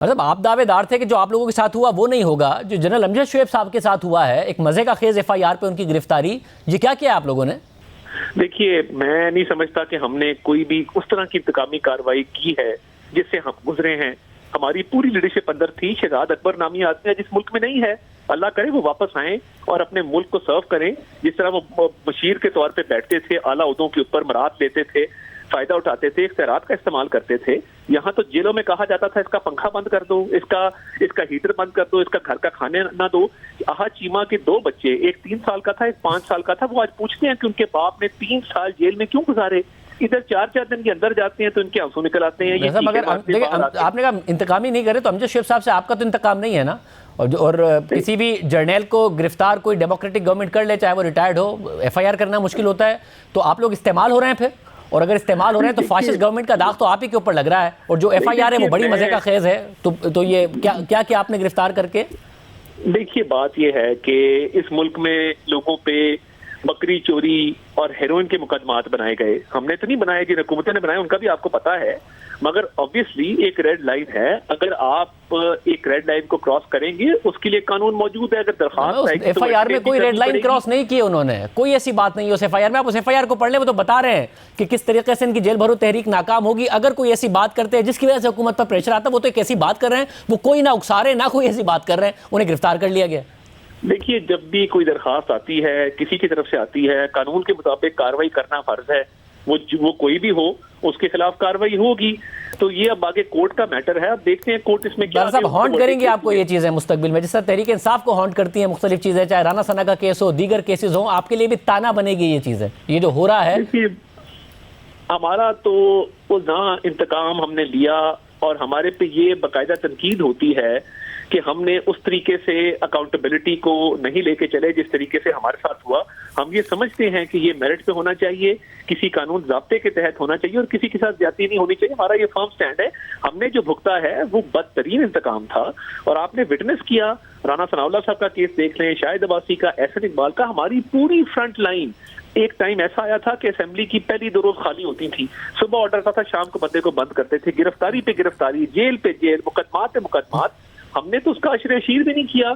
مطلب آپ دعویدار تھے کہ جو آپ لوگوں کے ساتھ ہوا وہ نہیں ہوگا، جو جنرل امجد شعیب صاحب کے ساتھ ہوا ہے ایک مزے کا خیز ایف آئی آر پہ ان کی گرفتاری، یہ کیا کیا آپ لوگوں نے؟ دیکھیے، میں نہیں سمجھتا کہ ہم نے کوئی بھی اس طرح کی انتقامی کارروائی کی ہے جس سے ہم گزرے ہیں. ہماری پوری لیڈرشپ اندر تھی. شہزاد اکبر نامی آدمی جس ملک میں نہیں ہے، اللہ کرے وہ واپس آئیں اور اپنے ملک کو سرو کریں. جس طرح وہ مشیر کے طور پہ بیٹھتے تھے، اعلیٰ عہدوں کے اوپر مراد لیتے تھے، فائدہ اٹھاتے تھے، اختیارات کا استعمال کرتے تھے. یہاں تو جیلوں میں کہا جاتا تھا اس کا پنکھا بند کر دو، اس کا ہیٹر بند کر دو، اس کا گھر کا کھانے نہ دو. آہا چیمہ کے 2 بچے، ایک 3 سال کا تھا، ایک 5 سال کا تھا، وہ آج پوچھتے ہیں کہ ان کے باپ نے 3 سال جیل میں کیوں گزارے. ادھر 4 دن کے اندر جاتے ہیں تو ان کے آنسو نکل آتے ہیں. مگر آپ نے کہا انتقامی نہیں کرے، تو امجد شعیب صاحب سے آپ کا تو انتقام نہیں ہے نا؟ اور کسی بھی جرنیل کو گرفتار کوئی ڈیموکریٹک گورنمنٹ کر لے، چاہے وہ ریٹائرڈ ہو، ایف آئی آر کرنا مشکل ہوتا ہے. تو آپ لوگ استعمال ہو رہے ہیں پھر، اور اگر استعمال ہو رہے ہیں تو فاشسٹ گورنمنٹ کا داغ تو آپ ہی کے اوپر لگ رہا ہے. اور جو ایف آئی آر ہے وہ بڑی مزے کا خیز ہے. تو یہ کیا کیا آپ نے گرفتار کر کے؟ دیکھیے، بات یہ ہے کہ اس ملک میں لوگوں پہ بکری چوری اور ہیروئن کے مقدمات بنائے گئے. ہم نے تو نہیں بنائے، جن حکومتیں نے بنائے ان کا بھی آپ کو پتا ہے. مگر obviously ایک ریڈ لائن ہے. اگر آپ ایک ریڈ لائن کو کراس کریں گے اس کے لیے قانون موجود ہے. اگر درخواست ایف آئی آر میں کوئی ریڈ لائن کراس نہیں کی انہوں نے، کوئی ایسی بات نہیں ہے اس ایف آئی آر میں. آپ اس ایف آئی آر کو پڑھ لیں، وہ تو بتا رہے ہیں کہ کس طریقے سے ان کی جیل بھرو تحریک ناکام ہوگی. اگر کوئی ایسی بات کرتے ہیں جس کی وجہ سے حکومت پر پریشر آتا ہے، وہ تو ایک ایسی بات کر رہے ہیں، وہ کوئی نہ اکسا رہے، نہ کوئی ایسی بات کر رہے ہیں، انہیں گرفتار کر لیا گیا. دیکھیے، جب بھی کوئی درخواست آتی ہے کسی کی طرف سے آتی ہے، قانون کے مطابق کارروائی کرنا فرض ہے. وہ کوئی بھی ہو اس کے خلاف کارروائی ہوگی. تو یہ اب آگے کورٹ کا میٹر ہے. اب دیکھتے ہیں کورٹ اس میں کیا ہانٹ کریں گے آپ کو یہ چیزیں مستقبل میں، جس طرح تحریک انصاف کو ہانٹ کرتی ہیں مختلف چیزیں، چاہے رانا ثنا کا کیس ہو، دیگر کیسز ہوں، آپ کے لیے بھی تانا بنے گی یہ چیزیں، یہ جو ہو رہا ہے؟ ہمارا تو نہ انتقام ہم نے لیا، اور ہمارے پہ یہ باقاعدہ تنقید ہوتی ہے کہ ہم نے اس طریقے سے اکاؤنٹیبلٹی کو نہیں لے کے چلے جس طریقے سے ہمارے ساتھ ہوا. ہم یہ سمجھتے ہیں کہ یہ میرٹ پہ ہونا چاہیے، کسی قانون ضابطے کے تحت ہونا چاہیے، اور کسی کے ساتھ زیادتی نہیں ہونی چاہیے. ہمارا یہ فرم سٹینڈ ہے. ہم نے جو بھگتا ہے وہ بدترین انتقام تھا. اور آپ نے وٹنس کیا، رانا ثناء اللہ صاحب کا کیس دیکھ لیں، شاہد عباسی کا، احسن اقبال کا. ہماری پوری فرنٹ لائن، ایک ٹائم ایسا آیا تھا کہ اسمبلی کی پہلی 2 روز خالی ہوتی تھی، صبح آرڈر آتا تھا، شام کو بندے کو بند کرتے تھے. گرفتاری پہ گرفتاری، جیل پہ جیل، مقدمات پہ مقدمات. ہم نے تو اس کا اشر شیر بھی نہیں کیا.